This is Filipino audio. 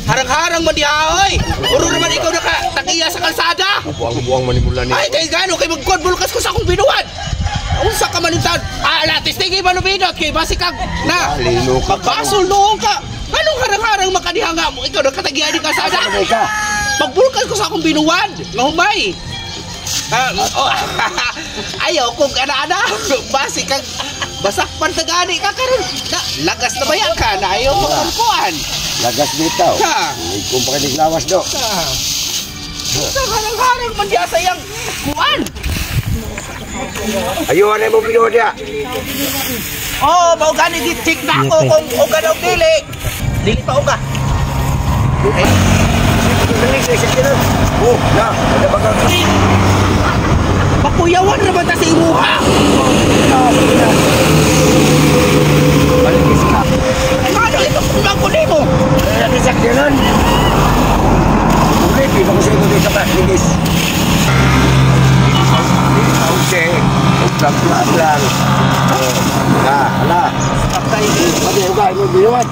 harang-harang man diha oy. Uro naman ikaw nakatagiya sa kalsada. Buwang manimula ni. Ay kay gano kay magkonbulkas ko sa akong binuwan. Unsa ka man intan? Latis tingin ba no binot kay basi kag na. Lino ka. Magbasol noong ka. Anong harang-harang makadiha nga mo? Ikaw nakatagiya di kalsada. Magbulkas ko sa akong binuwan. Nga humay. Ayaw kung ana-ana. Basi kag basak pantagani ka karon. Lagas na bayan ka na ayaw magkuan. Lagas bitaw. Kung pakiliglawas do. Sa harang-harang man diya sayang kuan. Ayo ana mo binuod dia. Oh, mau gani di check na ako kung uga daw dili. Dili pa uga. Dili sa sakit. Oh, na, ada bakal. Pakuyawan naman ta sa imuha. Balikis ka. Ay, ano ito kulang ko nimo? Ada sakit. Ulit, di ba ko sa ito dito ka, ligis. Okay, pelan-pelan. Nah, lah. Pagka ini, pada juga ini biruan.